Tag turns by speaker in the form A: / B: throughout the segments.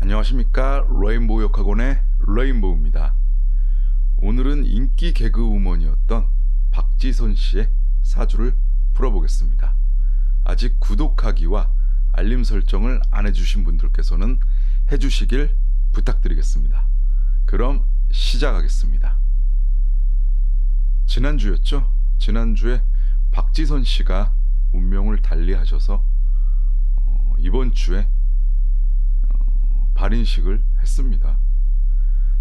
A: 안녕하십니까. 레인보우 역학원의 레인보우입니다. 오늘은 인기 개그우먼이었던 박지선 씨의 사주를 풀어보겠습니다. 아직 구독하기와 알림 설정을 안 해주신 분들께서는 해주시길 부탁드리겠습니다. 그럼 시작하겠습니다. 지난주였죠? 지난주에 박지선 씨가 운명을 달리하셔서 이번 주에 발인식을 했습니다.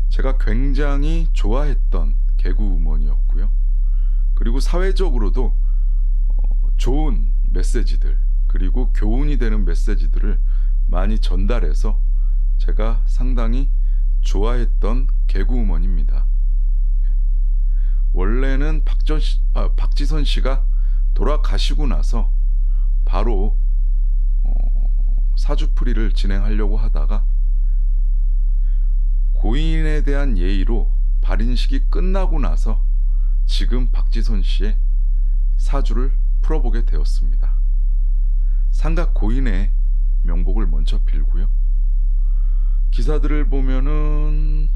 A: 제가 굉장히 좋아했던 개그우먼이었고요. 그리고 사회적으로도 좋은 메시지들, 그리고 교훈이 되는 메시지들을 많이 전달해서 제가 상당히 좋아했던 개그우먼입니다. 원래는 박지선 씨가 돌아가시고 나서 바로 사주풀이를 진행하려고 하다가 고인에 대한 예의로 발인식이 끝나고 나서 지금 박지선 씨의 사주를 풀어보게 되었습니다. 삼각 고인의 명복을 먼저 빌고요. 기사들을 보면은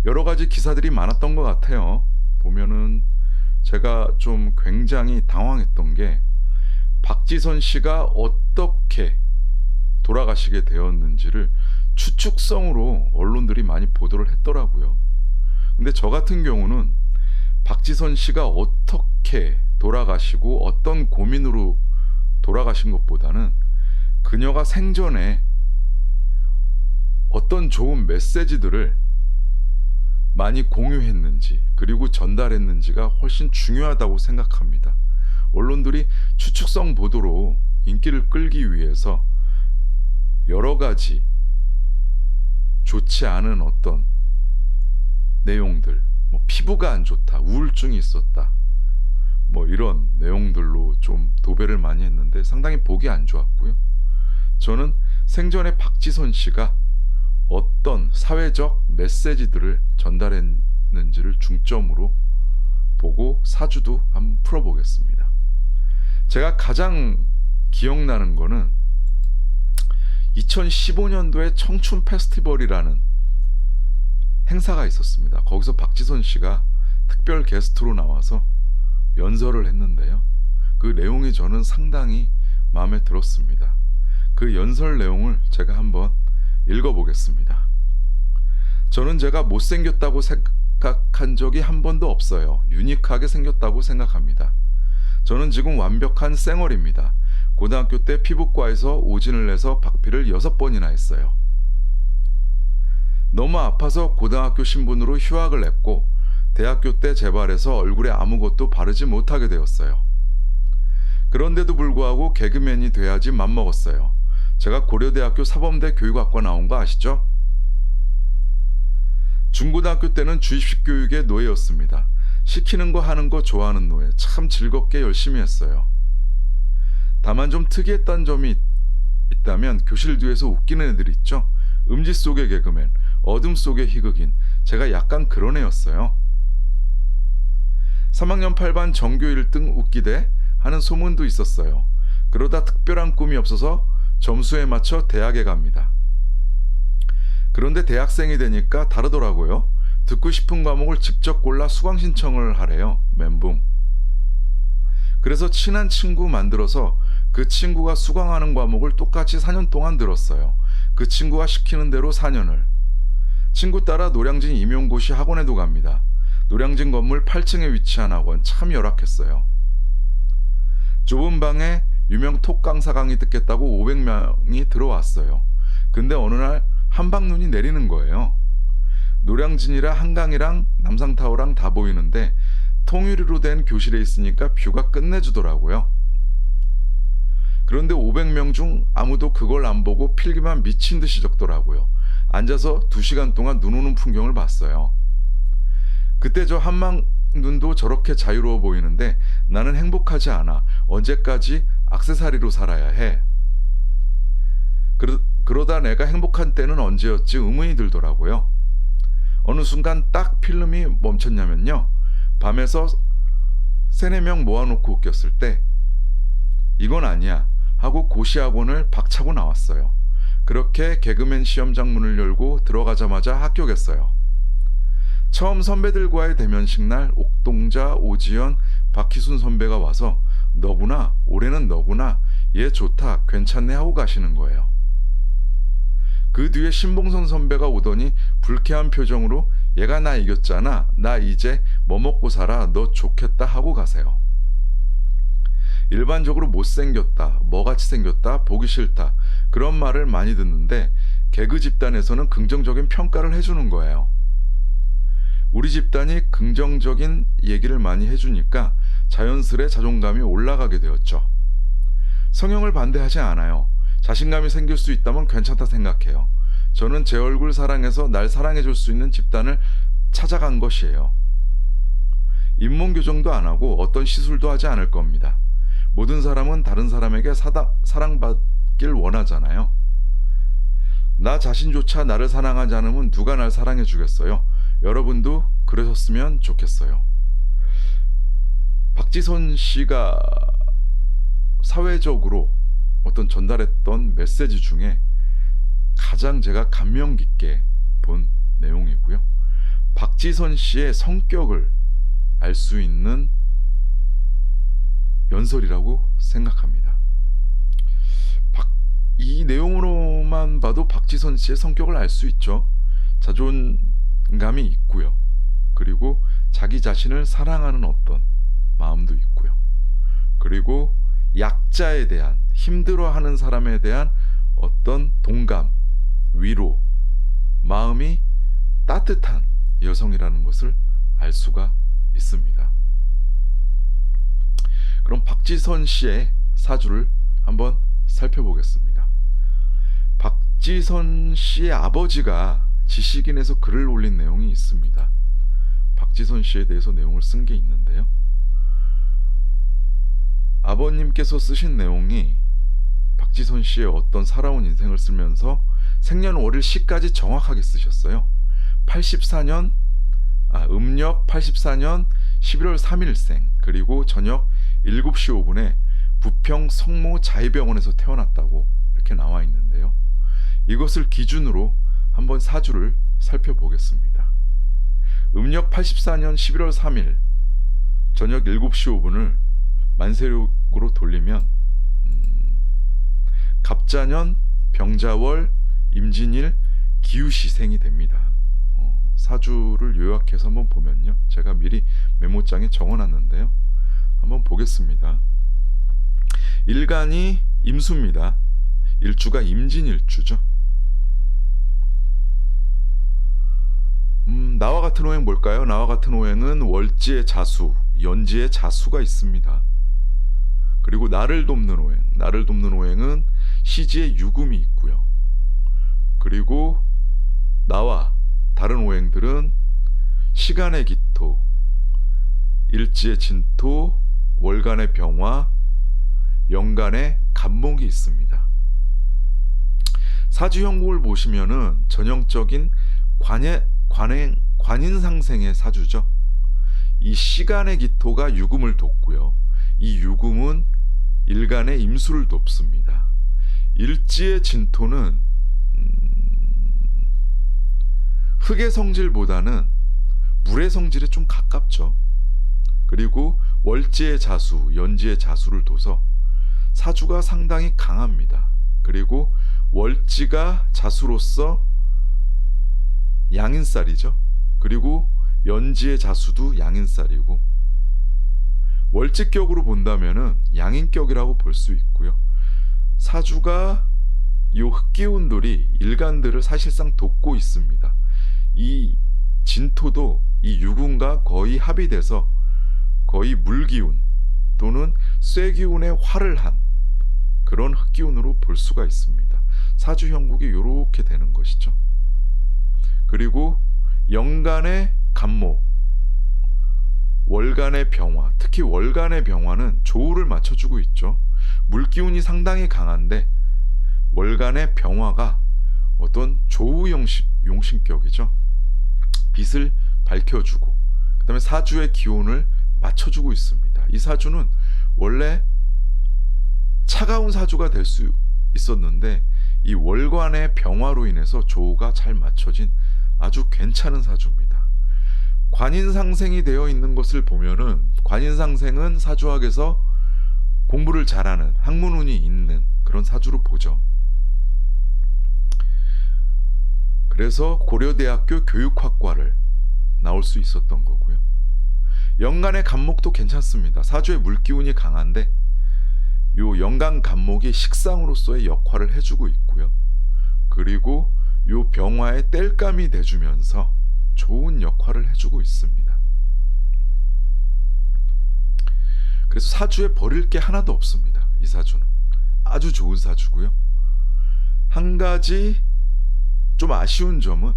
A: 여러 가지 기사들이 많았던 것 같아요. 보면은 제가 좀 굉장히 당황했던 게 박지선 씨가 어떻게 돌아가시게 되었는지를 추측성으로 언론들이 많이 보도를 했더라고요. 근데 저 같은 경우는 박지선 씨가 어떻게 돌아가시고 어떤 고민으로 돌아가신 것보다는 그녀가 생전에 어떤 좋은 메시지들을 많이 공유했는지 그리고 전달했는지가 훨씬 중요하다고 생각합니다. 언론들이 추측성 보도로 인기를 끌기 위해서 여러 가지 좋지 않은 어떤 내용들, 피부가 안 좋다, 우울증이 있었다, 이런 내용들로 좀 도배를 많이 했는데 상당히 보기 안 좋았고요. 저는 생전에 박지선 씨가 어떤 사회적 메시지들을 전달했는지를 중점으로 보고 사주도 한번 풀어보겠습니다. 제가 가장 기억나는 거는 2015년도에 청춘 페스티벌이라는 행사가 있었습니다. 거기서 박지선 씨가 특별 게스트로 나와서 연설을 했는데요. 그 내용이 저는 상당히 마음에 들었습니다. 그 연설 내용을 제가 한번 읽어보겠습니다. 저는 제가 못생겼다고 생각한 적이 한 번도 없어요. 유니크하게 생겼다고 생각합니다. 저는 지금 완벽한 쌩얼입니다. 고등학교 때 피부과에서 오진을 내서 박피를 6번이나 했어요. 너무 아파서 고등학교 신분으로 휴학을 했고 대학교 때 재발해서 얼굴에 아무것도 바르지 못하게 되었어요. 그런데도 불구하고 개그맨이 돼야지 맘먹었어요. 제가 고려대학교 사범대 교육학과 나온 거 아시죠? 중고등학교 때는 주입식 교육의 노예였습니다. 시키는 거 하는 거 좋아하는 노예. 참 즐겁게 열심히 했어요. 다만 좀 특이했던 점이 있다면 교실 뒤에서 웃기는 애들 있죠? 음지 속의 개그맨, 어둠 속의 희극인. 제가 약간 그런 애였어요. 3학년 8반 전교 1등 웃기대 하는 소문도 있었어요. 그러다 특별한 꿈이 없어서 점수에 맞춰 대학에 갑니다. 그런데 대학생이 되니까 다르더라고요. 듣고 싶은 과목을 직접 골라 수강 신청을 하래요. 멘붕. 그래서 친한 친구 만들어서 그 친구가 수강하는 과목을 똑같이 4년 동안 들었어요. 그 친구가 시키는 대로 4년을. 친구 따라 노량진 임용고시 학원에도 갑니다. 노량진 건물 8층에 위치한 학원. 참 열악했어요. 좁은 방에 유명 톡 강사 강의 듣겠다고 500명이 들어왔어요. 근데 어느 날 한방눈이 내리는 거예요. 노량진이라 한강이랑 남상타워랑 다 보이는데 통유리로 된 교실에 있으니까 뷰가 끝내주더라고요. 그런데 500명 중 아무도 그걸 안 보고 필기만 미친 듯이 적더라고요. 앉아서 2시간 동안 눈 오는 풍경을 봤어요. 그때 저 한방눈도 저렇게 자유로워 보이는데 나는 행복하지 않아. 언제까지 액세서리로 살아야 해. 그러다 내가 행복한 때는 언제였지 의문이 들더라고요. 어느 순간 딱 필름이 멈췄냐면요. 밤에서 3-4명 모아놓고 웃겼을 때 이건 아니야 하고 고시학원을 박차고 나왔어요. 그렇게 개그맨 시험장 문을 열고 들어가자마자 합격했어요. 처음 선배들과의 대면식 날 옥동자, 오지연, 박희순 선배가 와서 너구나, 올해는 너구나, 얘 좋다, 괜찮네 하고 가시는 거예요. 그 뒤에 신봉선 선배가 오더니 불쾌한 표정으로 얘가 나 이겼잖아, 나 이제 뭐 먹고 살아, 너 좋겠다 하고 가세요. 일반적으로 못생겼다, 뭐같이 생겼다, 보기 싫다 그런 말을 많이 듣는데 개그 집단에서는 긍정적인 평가를 해주는 거예요. 우리 집단이 긍정적인 얘기를 많이 해주니까 자연스레 자존감이 올라가게 되었죠. 성형을 반대하지 않아요. 자신감이 생길 수 있다면 괜찮다 생각해요. 저는 제 얼굴 사랑해서 날 사랑해줄 수 있는 집단을 찾아간 것이에요. 잇몸 교정도 안 하고 어떤 시술도 하지 않을 겁니다. 모든 사람은 다른 사람에게 사랑받길 원하잖아요. 나 자신조차 나를 사랑하지 않으면 누가 날 사랑해 주겠어요. 여러분도 그러셨으면 좋겠어요. 박지선 씨가 사회적으로 어떤 전달했던 메시지 중에 가장 제가 감명 깊게 본 내용이고요. 박지선 씨의 성격을 알 수 있는 연설이라고 생각합니다. 이 내용으로만 봐도 박지선 씨의 성격을 알 수 있죠. 자존감이 있고요. 그리고 자기 자신을 사랑하는 어떤 마음도 있고요. 그리고 약자에 대한, 힘들어하는 사람에 대한 어떤 동감, 위로, 마음이 따뜻한 여성이라는 것을 알 수가 있습니다. 그럼 박지선 씨의 사주를 한번 살펴보겠습니다. 박지선 씨의 아버지가 지식인에서 글을 올린 내용이 있습니다. 박지선 씨에 대해서 내용을 쓴 게 있는데요. 아버님께서 쓰신 내용이 박지선 씨의 어떤 살아온 인생을 쓰면서 생년월일 시까지 정확하게 쓰셨어요. 음력 84년 11월 3일생, 그리고 저녁 7시 5분에 부평 성모 자의병원에서 태어났다고 이렇게 나와 있는데요. 이것을 기준으로 한번 사주를 살펴보겠습니다. 음력 84년 11월 3일 저녁 7시 5분을 만세력으로 돌리면 갑자년, 병자월, 임진일, 기우시생이 됩니다. 사주를 요약해서 한번 보면요. 제가 미리 메모장에 적어놨는데요. 한번 보겠습니다. 일간이 임수입니다. 일주가 임진일주죠. 나와 같은 오행 뭘까요? 나와 같은 오행은 월지의 자수, 연지의 자수가 있습니다. 그리고 나를 돕는 오행은 시지의 유금이 있고요. 그리고 나와 다른 오행들은 시간의 기토, 일지의 진토, 월간의 병화, 연간의 간목이 있습니다. 사주형국을 보시면은 전형적인 관인상생의 사주죠. 이 시간의 기토가 유금을 돕고요. 이 유금은 일간의 임수를 돕습니다. 일지의 진토는 흙의 성질보다는 물의 성질에 좀 가깝죠. 그리고 월지의 자수, 연지의 자수를 둬서 사주가 상당히 강합니다. 그리고 월지가 자수로서 양인살이죠. 그리고 연지의 자수도 양인살이고, 월지격으로 본다면은 양인격이라고 볼 수 있고요. 사주가 이 흑기운들이 일간들을 사실상 돕고 있습니다. 이 진토도 이 유금과 거의 합의돼서 거의 물기운 또는 쇠기운의 활을 한 그런 흑기운으로 볼 수가 있습니다. 사주 형국이 이렇게 되는 것이죠. 그리고 연간의 간목, 월간의 병화, 특히 월간의 병화는 조우를 맞춰주고 있죠. 물기운이 상당히 강한데 월간의 병화가 어떤 조우 용신격이죠. 빛을 밝혀주고 그 다음에 사주의 기온을 맞춰주고 있습니다. 이 사주는 원래 차가운 사주가 될 수 있었는데 이 월간의 병화로 인해서 조우가 잘 맞춰진 아주 괜찮은 사주입니다. 관인상생이 되어 있는 것을 보면은 관인상생은 사주학에서 공부를 잘하는 학문운이 있는 그런 사주로 보죠. 그래서 고려대학교 교육학과를 나올 수 있었던 거고요. 연간의 간목도 괜찮습니다. 사주의 물기운이 강한데 요 연간 간목이 식상으로서의 역할을 해주고 있고요. 그리고 요 병화의 땔감이 돼주면서 좋은 역할을 해주고 있습니다. 그래서 사주에 버릴 게 하나도 없습니다. 이 사주는 아주 좋은 사주고요. 한 가지 좀 아쉬운 점은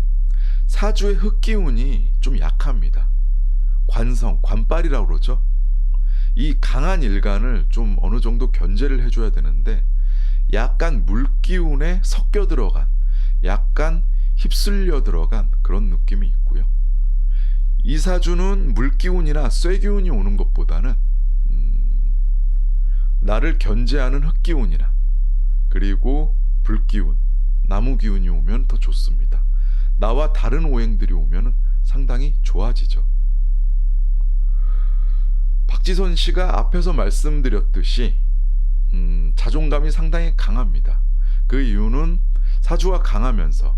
A: 사주의 흑기운이 좀 약합니다. 관성, 관빨이라고 그러죠. 이 강한 일간을 좀 어느 정도 견제를 해줘야 되는데 약간 물기운에 섞여 들어간, 약간 휩쓸려 들어간 그런 느낌이 있고요. 이 사주는 물기운이나 쇠기운이 오는 것보다는 나를 견제하는 흑기운이나 그리고 불기운, 나무기운이 오면 더 좋습니다. 나와 다른 오행들이 오면 상당히 좋아지죠. 박지선 씨가 앞에서 말씀드렸듯이 자존감이 상당히 강합니다. 그 이유는 사주가 강하면서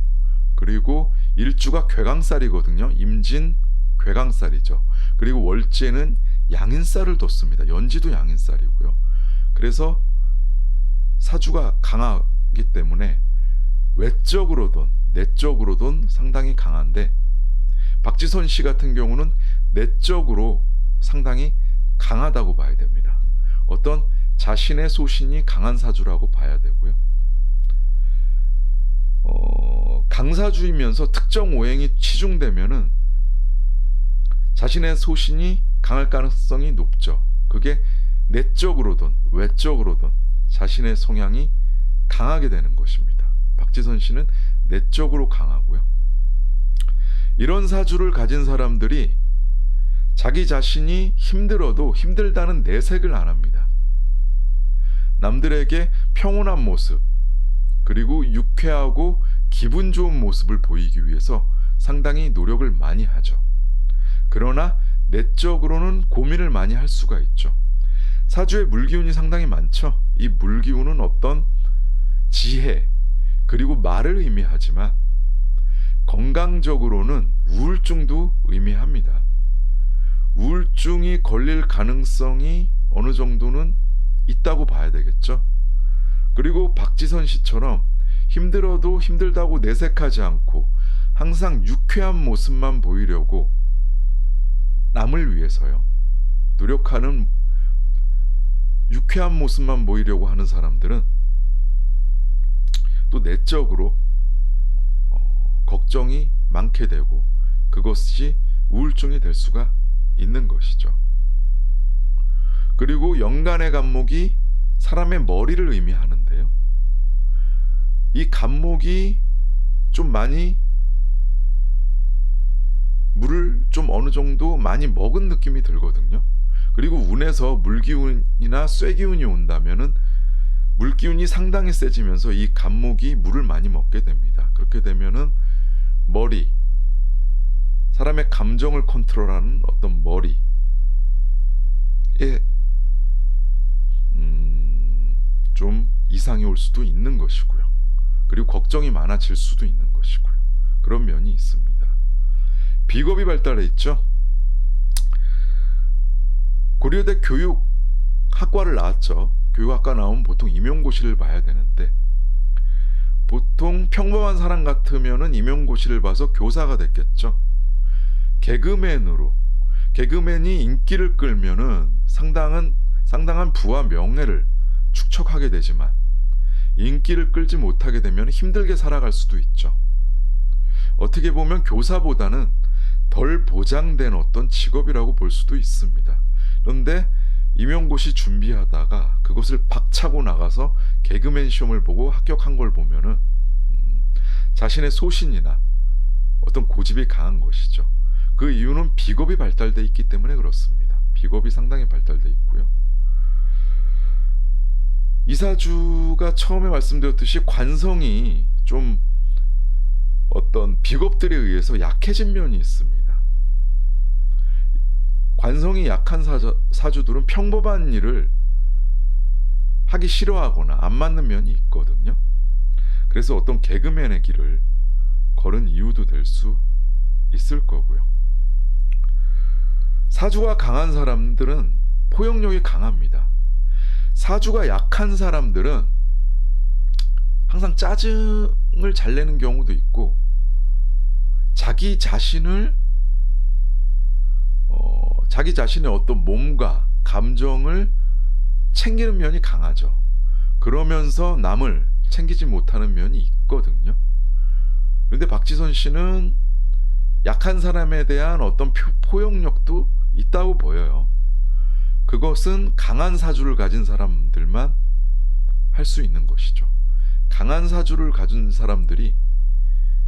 A: 그리고 일주가 괴강살이거든요. 임진 괴강살이죠. 그리고 월제는 양인살을 뒀습니다. 연지도 양인살이고요. 그래서 사주가 강하기 때문에 외적으로든 내적으로든 상당히 강한데 박지선 씨 같은 경우는 내적으로 상당히 강하다고 봐야 됩니다. 어떤 자신의 소신이 강한 사주라고 봐야 되고요. 강사주이면서 특정 오행이 치중되면은 자신의 소신이 강할 가능성이 높죠. 그게 내적으로든 외적으로든 자신의 성향이 강하게 되는 것입니다. 박지선 씨는 내적으로 강하고요. 이런 사주를 가진 사람들이 자기 자신이 힘들어도 힘들다는 내색을 안 합니다. 남들에게 평온한 모습, 그리고 유쾌하고 기분 좋은 모습을 보이기 위해서 상당히 노력을 많이 하죠. 그러나 내적으로는 고민을 많이 할 수가 있죠. 사주에 물기운이 상당히 많죠. 이 물기운은 어떤 지혜, 그리고 말을 의미하지만 건강적으로는 우울증도 의미합니다. 우울증이 걸릴 가능성이 어느 정도는 있다고 봐야 되겠죠. 그리고 박지선 씨처럼 힘들어도 힘들다고 내색하지 않고 항상 유쾌한 모습만 보이려고 남을 위해서요. 노력하는 유쾌한 모습만 보이려고 하는 사람들은 또 내적으로 걱정이 많게 되고 그것이 우울증이 될 수가 있는 것이죠. 그리고 연간의 간목이 사람의 머리를 의미하는데요. 이 간목이 좀 많이 물을 좀 어느 정도 많이 먹은 느낌이 들거든요. 그리고 운에서 물기운이나 쇠기운이 온다면은 물기운이 상당히 세지면서 이 간목이 물을 많이 먹게 됩니다. 그렇게 되면은 머리, 사람의 감정을 컨트롤하는 어떤 머리에 좀 이상이 올 수도 있는 것이고요. 그리고 걱정이 많아질 수도 있는 것이고요. 그런 면이 있습니다. 비겁이 발달해 있죠. 고려대 교육학과를 나왔죠. 교육학과 나오면 보통 임용고시를 봐야 되는데 보통 평범한 사람 같으면은 임용고시를 봐서 교사가 됐겠죠. 개그맨이 인기를 끌면은 상당한 부와 명예를 축적하게 되지만 인기를 끌지 못하게 되면 힘들게 살아갈 수도 있죠. 어떻게 보면 교사보다는 덜 보장된 어떤 직업이라고 볼 수도 있습니다. 그런데 임용고시 준비하다가 그것을 박차고 나가서 개그맨 시험을 보고 합격한 걸 보면은 자신의 소신이나 어떤 고집이 강한 것이죠. 그 이유는 비겁이 발달돼 있기 때문에 그렇습니다. 비겁이 상당히 발달돼 있고요. 이사주가 처음에 말씀드렸듯이 관성이 좀 어떤 비겁들에 의해서 약해진 면이 있습니다. 관성이 약한 사주들은 평범한 일을 하기 싫어하거나 안 맞는 면이 있거든요. 그래서 어떤 개그맨의 길을 걸은 이유도 될 수 있을 거고요. 사주가 강한 사람들은 포용력이 강합니다. 사주가 약한 사람들은 항상 짜증을 잘 내는 경우도 있고 자기 자신의 어떤 몸과 감정을 챙기는 면이 강하죠. 그러면서 남을 챙기지 못하는 면이 있거든요. 그런데 박지선 씨는 약한 사람에 대한 어떤 포용력도 있다고 보여요. 그것은 강한 사주를 가진 사람들만 할 수 있는 것이죠. 강한 사주를 가진 사람들이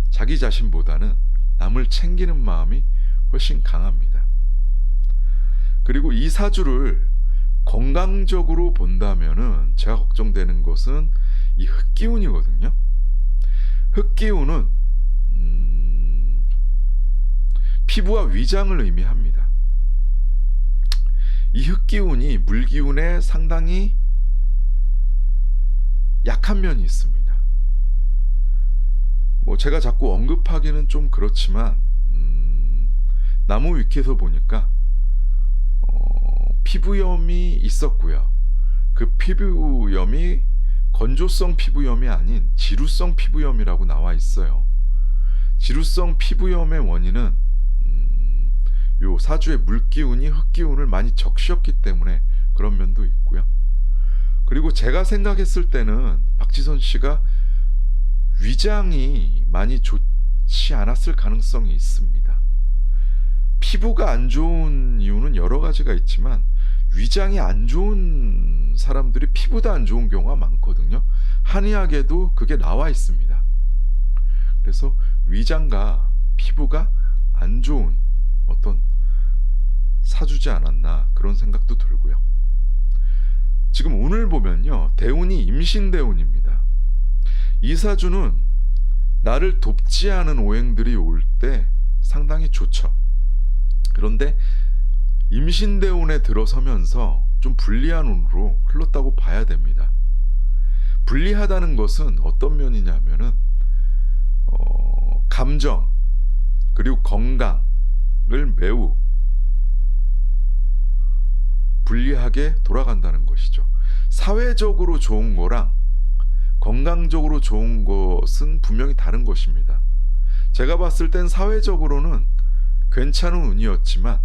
A: 자기 자신보다는 남을 챙기는 마음이 훨씬 강합니다. 그리고 이 사주를 건강적으로 본다면은 제가 걱정되는 것은 이 흑기운이거든요. 흑기운은 피부와 위장을 의미합니다. 이 흑기운이 물기운에 상당히 약한 면이 있습니다. 제가 자꾸 언급하기는 좀 그렇지만 나무 위키에서 보니까 피부염이 있었고요. 그 피부염이 건조성 피부염이 아닌 지루성 피부염이라고 나와 있어요. 지루성 피부염의 원인은 요 사주의 물기운이 흑기운을 많이 적셨기 때문에 그런 면도 있고요. 그리고 제가 생각했을 때는 박지선 씨가 위장이 많이 좋지 않았을 가능성이 있습니다. 피부가 안 좋은 이유는 여러 가지가 있지만 위장이 안 좋은 사람들이 피부도 안 좋은 경우가 많거든요. 한의학에도 그게 나와 있습니다. 그래서 위장과 피부가 안 좋은 어떤 사주지 않았나 그런 생각도 들고요. 지금 운을 보면요, 대운이 임신대운입니다. 이 사주는 나를 돕지 않은 오행들이 올 때 상당히 좋죠. 그런데 임신대운에 들어서면서 좀 불리한 운으로 흘렀다고 봐야 됩니다. 불리하다는 것은 어떤 면이냐면은 감정 그리고 건강을 매우 불리하게 돌아간다는 것이죠. 사회적으로 좋은 거랑 건강적으로 좋은 것은 분명히 다른 것입니다. 제가 봤을 땐 사회적으로는 괜찮은 운이었지만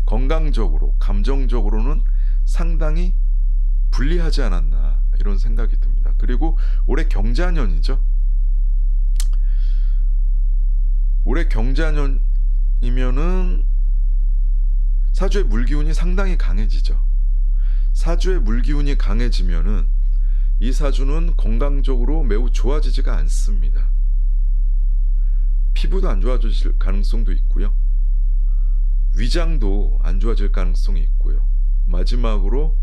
A: 건강적으로, 감정적으로는 상당히 불리하지 않았나 이런 생각이 듭니다. 그리고 올해 경자년이죠. 올해 경자년이면은 사주의 물기운이 상당히 강해지죠. 사주의 물기운이 강해지면은 이 사주는 건강적으로 매우 좋아지지가 않습니다. 피부도 안 좋아질 가능성도 있고요. 위장도 안 좋아질 가능성이 있고요. 마지막으로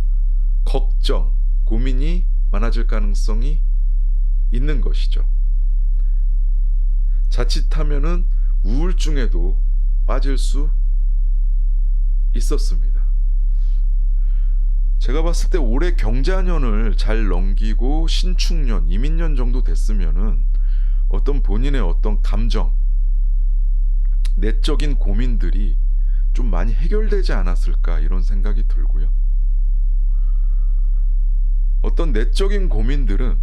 A: 걱정, 고민이 많아질 가능성이 있는 것이죠. 자칫하면은 우울증에도 빠질 수 있었습니다. 제가 봤을 때 올해 경자년을 잘 넘기고 신축년, 이민년 정도 됐으면은 어떤 본인의 어떤 감정, 내적인 고민들이 좀 많이 해결되지 않았을까 이런 생각이 들고요. 어떤 내적인 고민들은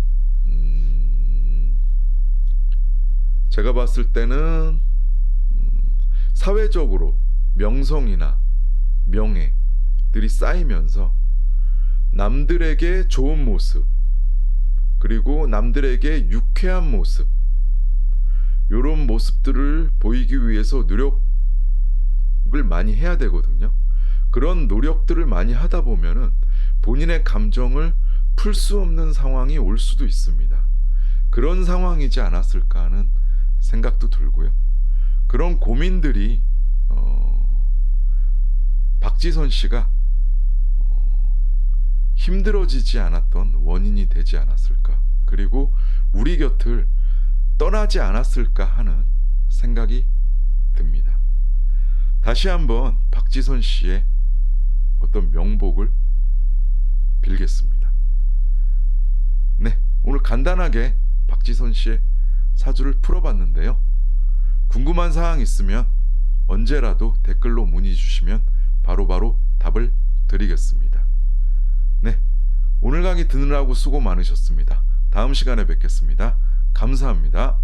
A: 제가 봤을 때는 사회적으로 명성이나 명예들이 쌓이면서 남들에게 좋은 모습 그리고 남들에게 유쾌한 모습 이런 모습들을 보이기 위해서 노력을 많이 해야 되거든요. 그런 노력들을 많이 하다 보면은 본인의 감정을 풀 수 없는 상황이 올 수도 있습니다. 그런 상황이지 않았을까 하는 생각도 들고요. 그런 고민들이 박지선 씨가 힘들어지지 않았던 원인이 되지 않았을까? 그리고 우리 곁을 떠나지 않았을까 하는 생각이 듭니다. 다시 한번 박지선 씨의 어떤 명복을 빌겠습니다. 네, 오늘 간단하게 박지선 씨의 사주를 풀어봤는데요. 궁금한 사항 있으면 언제라도 댓글로 문의 주시면 바로바로 답을 드리겠습니다. 네, 오늘 강의 듣느라고 수고 많으셨습니다. 다음 시간에 뵙겠습니다. 감사합니다.